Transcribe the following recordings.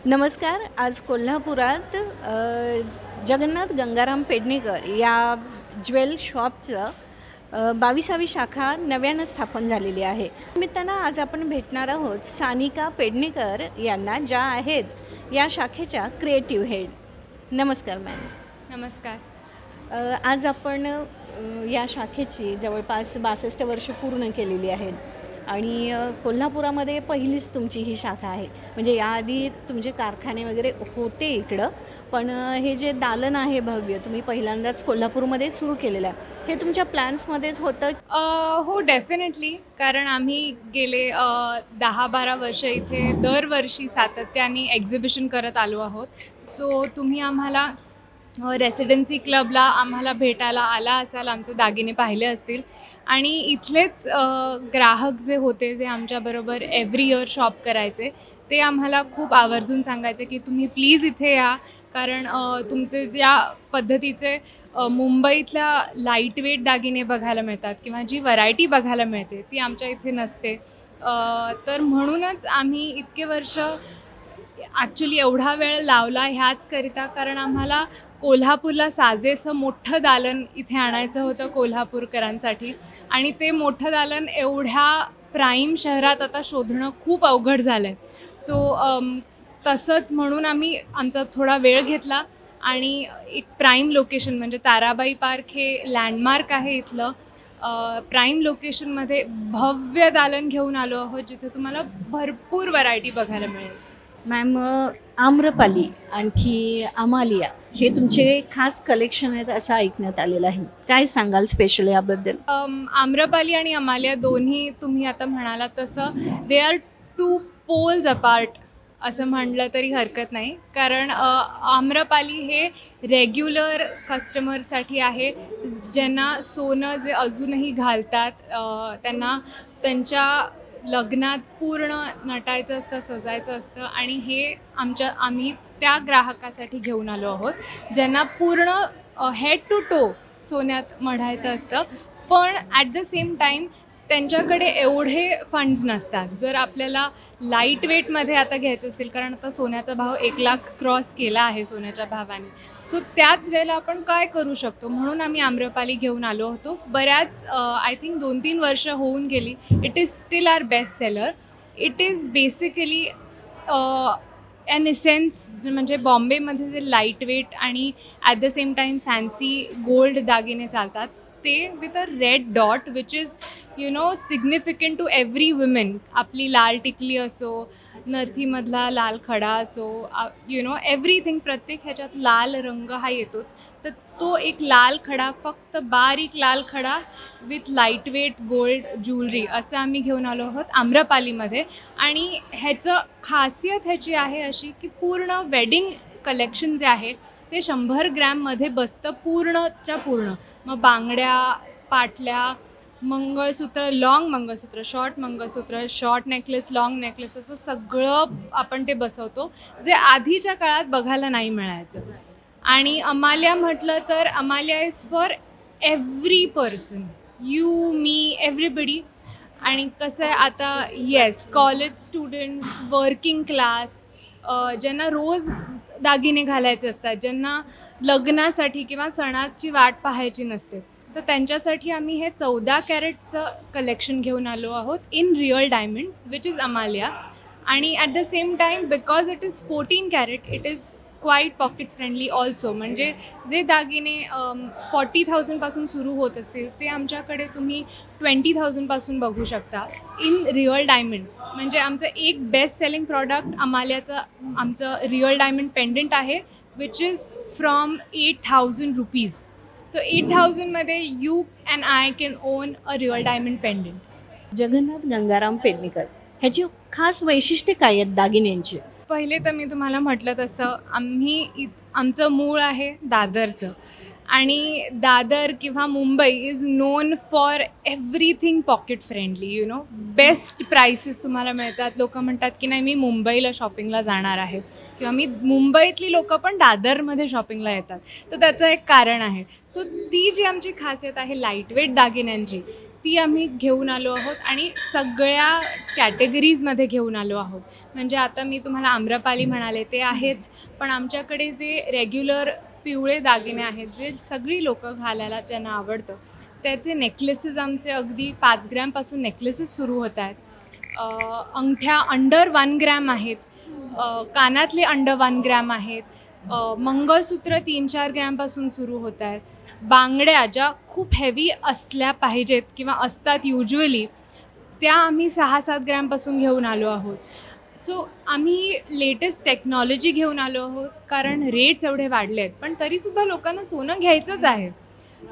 नमस्कार. आज कोल्हापुरात जगन्नाथ गंगाराम पेडणेकर या ज्वेल शॉपचं 22वी शाखा नव्यानं स्थापन झालेली आहे. निमित्तानं आज आपण भेटणार आहोत सानिका पेडणेकर यांना, ज्या आहेत या शाखेच्या क्रिएटिव्ह हेड. नमस्कार मॅम. नमस्कार. आज आपण या शाखेची जवळपास 62 वर्ष पूर्ण केलेली आहेत आणि कोल्हापुरामध्ये पहिलीच तुमची ही शाखा आहे. म्हणजे याआधी तुमचे कारखाने वगैरे होते इकडं, पण हे जे दालन आहे भव्य, तुम्ही पहिल्यांदाच कोल्हापूरमध्ये सुरू केलेलं आहे. हे तुमच्या प्लॅन्समध्येच होतं? हो, डेफिनेटली. कारण आम्ही गेले 10-12 वर्ष इथे दरवर्षी सातत्याने एक्झिबिशन करत आलो आहोत. सो तुम्ही आम्हाला रेसिडेन्सी क्लबला आम्हाला भेटायला आला असाल, आमचे दागिने पाहिले असतील आणि इथलेच ग्राहक जे होते, जे आमच्याबरोबर एव्हरी इयर शॉप करायचे, ते आम्हाला खूप आवर्जून सांगायचे की तुम्ही प्लीज इथे या, कारण तुमचे ज्या पद्धतीचे मुंबईतल्या लाईटवेट दागिने बघायला मिळतात किंवा जी व्हरायटी बघायला मिळते ती आमच्या इथे नसते. तर म्हणूनच आम्ही इतके वर्ष ॲक्च्युली एवढा वेळ लावला ह्याचकरिता, कारण आम्हाला कोल्हापूरला साजेसं मोठं दालन इथे आणायचं होतं कोल्हापूरकरांसाठी, आणि ते मोठं दालन एवढ्या प्राईम शहरात आता शोधणं खूप अवघड झालं आहे. सो तसंच म्हणून आम्ही आमचा थोडा वेळ घेतला आणि एक प्राईम लोकेशन म्हणजे ताराबाई पार्क हे लँडमार्क आहे इथलं. प्राईम लोकेशनमध्ये भव्य दालन घेऊन आलो आहोत, जिथे तुम्हाला भरपूर व्हरायटी बघायला मिळेल. मॅम, आम्रपाली आणखी अमालिया हे तुमचे खास कलेक्शन आहेत असं ऐकण्यात आलेलं आहे. काय सांगाल स्पेशल याबद्दल? आम्रपाली आणि अमालिया दोन्ही तुम्ही आता म्हणालात तसं they are two poles apart असं म्हटलं तरी हरकत नाही. कारण आम्रपाली हे रेग्युलर कस्टमरसाठी आहे, ज्यांना सोनं जे अजूनही घालतात, त्यांना त्यांच्या लग्नात पूर्ण नटायचं असतं, सजायचं असतं, आणि हे आम्ही त्या ग्राहकासाठी घेऊन आलो आहोत, ज्यांना पूर्ण हेड टू टो सोन्यात मढायचं असतं. पण ॲट द सेम टाईम त्यांच्याकडे एवढे फंड्स नसतात. जर आपल्याला लाईट वेटमध्ये आता घ्यायचं असेल, कारण आता सोन्याचा भाव 1,00,000 क्रॉस केला आहे सोन्याच्या भावाने, सो त्याच वेळेला आपण काय करू शकतो, म्हणून आम्ही आम्रपाली घेऊन आलो होतो. बऱ्याच आय थिंक 2-3 वर्ष होऊन गेली. It is still our best seller. It is basically an essence, म्हणजे बॉम्बेमध्ये जे लाईट वेट आणि at the same time fancy gold दागिने चालतात, ते with a red dot which is significant to every women. आपली लाल टिकली असो, नथीमधला लाल खडा असो, एव्हरीथिंग, प्रत्येक ह्याच्यात लाल रंग हा येतोच. तर तो एक लाल खडा, फक्त बारीक लाल खडा विथ लाईटवेट गोल्ड ज्वेलरी, असं आम्ही घेऊन आलो आहोत आम्रपालीमध्ये. आणि ह्याचं खासियत ह्याची आहे अशी की पूर्ण वेडिंग कलेक्शन जे आहे ते 100 ग्रॅममध्ये बसतं पूर्णच्या पूर्ण. मग बांगड्या, पाटल्या, मंगळसूत्र, लॉंग मंगळसूत्र, शॉर्ट मंगळसूत्र, शॉर्ट नेकलेस, लॉंग नेकलेस, असं सगळं आपण ते बसवतो, जे आधीच्या काळात बघायला नाही मिळायचं. आणि अमाल्या म्हटलं तर Amalia is for every person, you, me, everybody. आणि कसं आहे आता, yes, college students, working class, ज्यांना रोज दागिने घालायचे असतात, ज्यांना लग्नासाठी किंवा सणाची वाट पाहायची नसते, तर त्यांच्यासाठी आम्ही हे 14 कॅरेटचं कलेक्शन घेऊन आलो आहोत in real diamonds which is Amalia. आणि at the same time because it is 14 carat, it is quite pocket friendly also. म्हणजे जे दागिने 40,000पासून सुरू होत असतील, ते आमच्याकडे तुम्ही 20,000पासून बघू शकता इन रिअल डायमंड. म्हणजे आमचं एक बेस्ट सेलिंग प्रॉडक्ट अमालियाचं आमचं रिअल डायमंड पेंडंट आहे, which is from 8,000 rupees. So 8,000मध्ये you and I can own a real diamond pendant. Jagannath Gangaram Pednekar ह्याची खास वैशिष्ट्य काय आहेत दागिन्यांची? पहिले तर मी तुम्हाला म्हटलं तसं आमचं मूळ आहे दादरचं, आणि दादर किंवा Mumbai is non for everything pocket friendly. Best prices तुम्हाला मिळतात. लोक म्हणतात की नाही, मी मुंबईला शॉपिंगला जाणार आहे, किंवा मी मुंबईतली लोकं पण दादरमध्ये शॉपिंगला येतात, तर त्याचं एक कारण आहे. सो ती जी आमची खासियत आहे लाईटवेट दागिन्यांची, ती आम्ही घेऊन आलो आहोत आणि सगळ्या कॅटेगरीजमध्ये घेऊन आलो आहोत. म्हणजे आता मी तुम्हाला आम्रपाली म्हणाले ते आहेच, पण आमच्याकडे जे रेग्युलर पिवळे दागिने आहेत, जे सगळी लोकं घालायला ज्यांना आवडतं, त्याचे नेकलेसेस आमचे अगदी 5 ग्रॅमपासून नेकलेसेस सुरू होत आहेत. अंगठ्या अंडर 1 ग्रॅम आहेत, कानातले अंडर 1 ग्रॅम आहेत, मंगळसूत्र 3-4 ग्रॅमपासून सुरू होत आहेत. बांगड्या ज्या खूप हेवी असल्या पाहिजेत किंवा असतात युज्युअली, त्या आम्ही 6-7 ग्रॅमपासून घेऊन आलो आहोत. सो आम्ही लेटेस्ट टेक्नॉलॉजी घेऊन आलो आहोत, कारण रेट्स एवढे वाढले आहेत, पण तरीसुद्धा लोकांना सोनं घ्यायचंच आहे.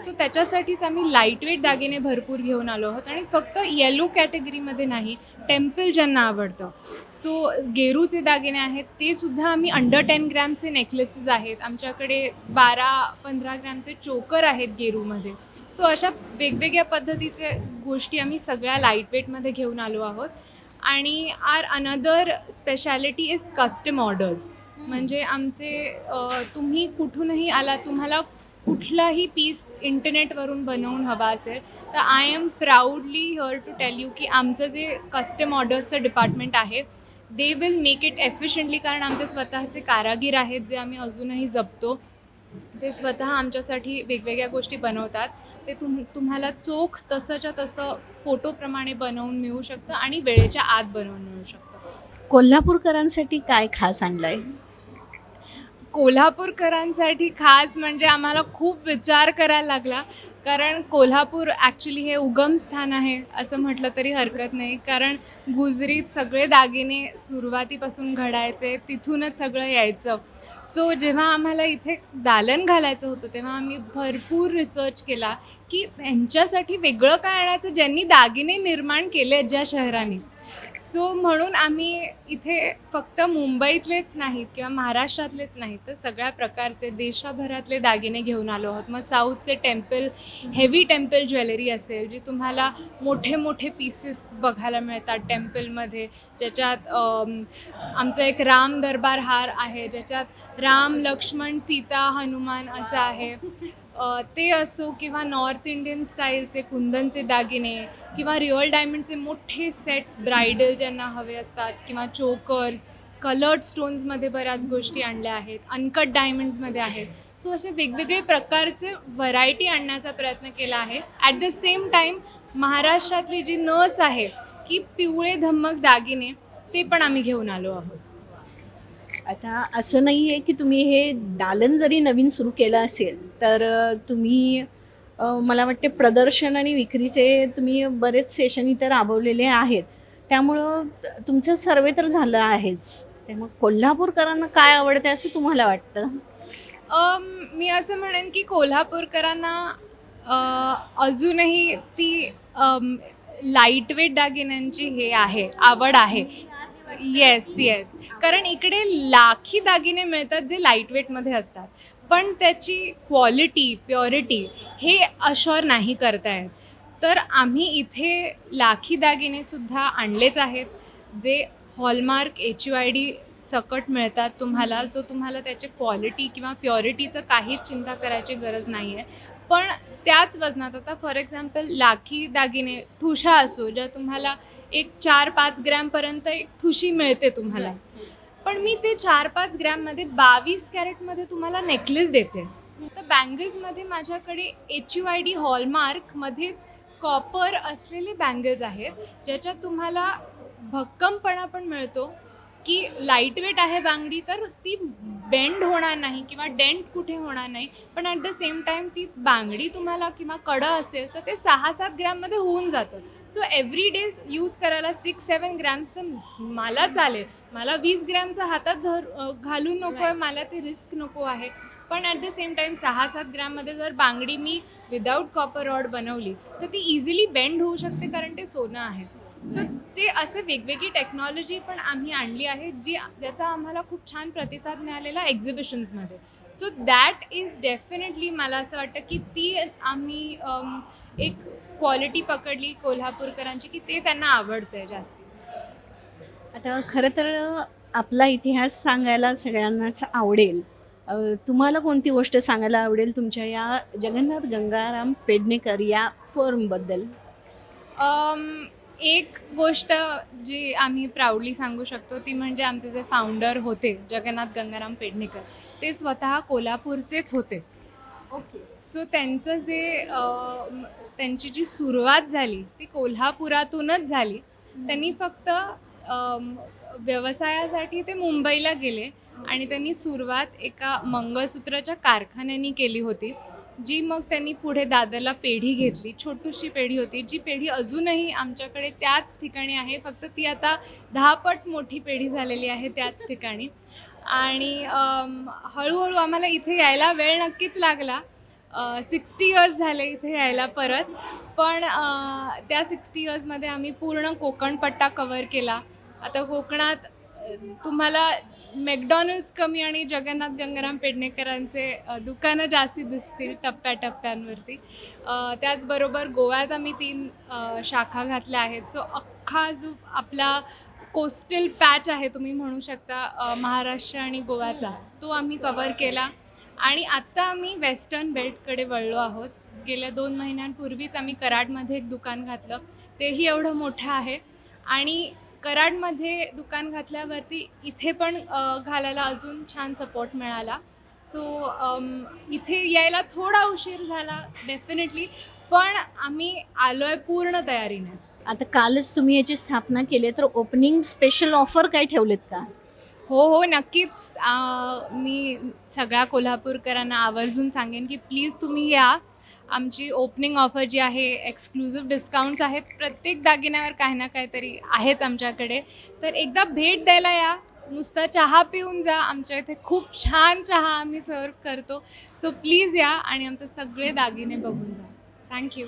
सो त्याच्यासाठीच आम्ही लाईटवेट दागिने भरपूर घेऊन आलो आहोत आणि फक्त येलो कॅटेगरीमध्ये नाही, टेम्पल ज्यांना आवडतं. सो गेरूचे दागिने आहेत, ते सुद्धा आम्ही अंडर 10 ग्रॅमचे नेकलेसेस आहेत. आमच्याकडे 12-15 ग्रॅमचे चोकर आहेत गेरूमध्ये. सो अशा वेगवेगळ्या पद्धतीचे गोष्टी आम्ही सगळ्या लाईटवेटमध्ये घेऊन आलो आहोत. आणि our another speciality is custom orders. म्हणजे आमचे तुम्ही कुठूनही आला, तुम्हाला कुठलाही पीस इंटरनेटवरून बनवून हवा असेल तर I am proudly here to tell you की आमचं जे कस्टम ऑर्डर्सचं डिपार्टमेंट आहे, they will make it efficiently. कारण आमचे स्वतःचे कारागीर आहेत, जे आम्ही अजूनही जपतो. ते स्वतः आमच्यासाठी वेगवेगळ्या गोष्टी बनवतात. ते तुम्हाला चोख तसंच्या तसं फोटोप्रमाणे बनवून मिळू शकतं आणि वेळेच्या आत बनवून मिळू शकतं. कोल्हापूरकरांसाठी काय खास आणलं आहे? कोल्हापूरकरांसाठी खास म्हणजे आम्हाला खूप विचार करायला लागला, कारण कोल्हापूर ॲक्च्युली हे उगमस्थान आहे असं म्हटलं तरी हरकत नाही. कारण गुजरीत सगळे दागिने सुरुवातीपासून घडायचे, तिथूनच सगळं यायचं. सो जेव्हा आम्हाला इथे दालन घालायचं होतं, तेव्हा आम्ही भरपूर रिसर्च केला की त्यांच्यासाठी वेगळं काय आणायचं, ज्यांनी दागिने निर्माण केले आहेत ज्या शहरांनी. सो म्हणून आम्ही इथे फक्त मुंबईतलेच नाहीत किंवा महाराष्ट्रातलेच नाहीत, तर सगळ्या प्रकारचे देशभरातले दागिने घेऊन आलो आहोत. मग साऊथचे टेम्पल, हेवी टेम्पल ज्वेलरी असेल, जी तुम्हाला मोठे मोठे पीसेस बघायला मिळतात टेम्पलमध्ये, ज्याच्यात आमचा एक राम दरबार हार आहे, ज्याच्यात राम, लक्ष्मण, सीता, हनुमान असं आहे. ते असो किंवा नॉर्थ इंडियन स्टाईलचे कुंदनचे दागिने किंवा रिअल डायमंडचे मोठे सेट्स ब्रायडल ज्यांना हवे असतात, किंवा चोकर्स, कलर्ड स्टोन्समध्ये बऱ्याच गोष्टी आणल्या आहेत, अनकट डायमंड्समध्ये आहेत. सो असे वेगवेगळे प्रकारचे व्हरायटी आणण्याचा प्रयत्न केला आहे. ॲट द सेम टाईम महाराष्ट्रातली जी नस आहे की पिवळे धम्मक दागिने, ते पण आम्ही घेऊन आलो आहोत. आता असं नाही आहे की तुम्ही हे दालन जरी नवीन सुरू केलं असेल तर तुम्ही मला वाटते प्रदर्शन आणि विक्रीचे तुम्ही बरेच सेशन इथं राबवलेले आहेत. त्यामुळं तुमचं सर्वे तर झालं आहेच. त्यामुळं कोल्हापूरकरांना काय आवडते असं तुम्हाला वाटतं? मी असं म्हणेन की कोल्हापूरकरांना अजूनही ती लाईटवेट दागिन्यांची हे आहे, आवड आहे. येस येस, कारण इकडे लाखी दागिने मिळतात जे लाईटवेटमध्ये असतात, पण त्याची क्वालिटी, प्युरिटी हे अशोर नाही करतायत. तर आम्ही इथे लाखी दागिनेसुद्धा आणलेच आहेत, जे हॉलमार्क HUID सकट मिळतात तुम्हाला. सो तुम्हाला त्याची क्वालिटी किंवा प्युरिटीचं काहीच चिंता करायची गरज नाही आहे. पण त्याच वजनात, आता फॉर एक्झाम्पल लाखी दागिने, ठुशा असो, ज्या तुम्हाला एक 4-5 ग्रॅमपर्यंत एक ठुशी मिळते तुम्हाला, पण मी ते 4-5 ग्रॅममध्ये 22 कॅरेटमध्ये तुम्हाला नेकलेस देते. तर बँगल्समध्ये माझ्याकडे HUID हॉलमार्कमध्येच कॉपर असलेले बँगल्स आहेत, ज्याच्यात तुम्हाला भक्कमपणा पण मिळतो की लाईटवेट आहे बांगडी, तर ती बेंड होणार नाही किंवा डेंट कुठे होणार नाही. पण ॲट द सेम टाईम ती बांगडी तुम्हाला किंवा कडं असेल तर ते 6-7 ग्रॅममध्ये होऊन जातं. सो एव्हरी डे यूज करायला 6-7 ग्रॅम्सचं मला चालेल. मला 20 ग्रॅमचा हातात घालून नको आहे, मला ते रिस्क नको आहे. पण ॲट द सेम टाईम 6-7 ग्रॅममध्ये जर बांगडी मी विदाऊट कॉपर रॉड बनवली तर ती इझिली बेंड होऊ शकते, कारण ते सोनं आहे. सो ते असे वेगवेगळी टेक्नॉलॉजी पण आम्ही आणली आहे, ज्याचा आम्हाला खूप छान प्रतिसाद मिळालेला एक्झिबिशन्समध्ये. सो दॅट इज डेफिनेटली, मला असं वाटतं की ती आम्ही एक क्वालिटी पकडली कोल्हापूरकरांची की ते त्यांना आवडतं आहे जास्त. आता खरं तर आपला इतिहास सांगायला सगळ्यांनाच आवडेल. तुम्हाला कोणती गोष्ट सांगायला आवडेल तुमच्या या जगन्नाथ गंगाराम पेडणेकर या फर्मबद्दल? एक गोष्ट जी आम्ही प्राऊडली सांगू शकतो ती म्हणजे आमचे जे फाउंडर होते जगन्नाथ गंगाराम पेडणेकर, ते स्वतः कोल्हापूरचेच होते. ओके. सो त्यांचं जे त्यांची जी सुरुवात झाली ती कोल्हापुरातूनच झाली. त्यांनी फक्त व्यवसायासाठी ते मुंबईला गेले आणि त्यांनी सुरुवात एका मंगळसूत्राच्या कारखान्याने केली होती, जी मग त्यांनी पुढे दादरला पेढी घेतली. छोटीशी पेढी होती, जी पेढी अजूनही आमच्याकडे त्याच ठिकाणी आहे, फक्त ती आता 10 पट मोठी पेढी झालेली आहे त्याच ठिकाणी. आणि हळूहळू आम्हाला इथे यायला वेळ नक्कीच लागला. 60 इयर्स झाले इथे यायला परत. पण त्या 60 इयर्समध्ये आम्ही पूर्ण कोकणपट्टा कव्हर केला. आता कोकणात तुम्हाला मॅकडॉनल्ड्स कमी आणि जगन्नाथ गंगाराम पेडणेकरांचे दुकानं जास्ती दिसतील टप्प्याटप्प्यांवरती. त्याचबरोबर गोव्यात आम्ही 3 शाखा घातल्या आहेत. सो अख्खा जो आपला कोस्टल पॅच आहे तुम्ही म्हणू शकता महाराष्ट्र आणि गोव्याचा, तो आम्ही कव्हर केला. आणि आत्ता आम्ही वेस्टर्न बेल्टकडे वळलो आहोत. गेल्या 2 महिन्यांपूर्वीच आम्ही कराडमध्ये एक दुकान घातलं, तेही एवढं मोठं आहे. आणि कराडमध्ये दुकान घातल्यावरती इथे पण घालायला अजून छान सपोर्ट मिळाला. सो इथे यायला थोडा उशीर झाला डेफिनेटली, पण आम्ही आलो आहे पूर्ण तयारीने. आता कालच तुम्ही याची स्थापना केली आहे, तर ओपनिंग स्पेशल ऑफर काय ठेवलेत का? हो, नक्कीच. मी सगळ्या कोल्हापूरकरांना आवर्जून सांगेन की प्लीज तुम्ही या. आमची ओपनिंग ऑफर जी आहे, एक्सक्लुझिव्ह डिस्काउंट्स आहेत. प्रत्येक दागिन्यावर काही ना काहीतरी आहेच आमच्याकडे. तर एकदा भेट द्यायला या. नुसता चहा पिऊन जा. आमच्या इथे खूप छान चहा आम्ही सर्व्ह करतो. सो प्लीज या आणि आमचे सगळे दागिने बघून जा. थँक्यू.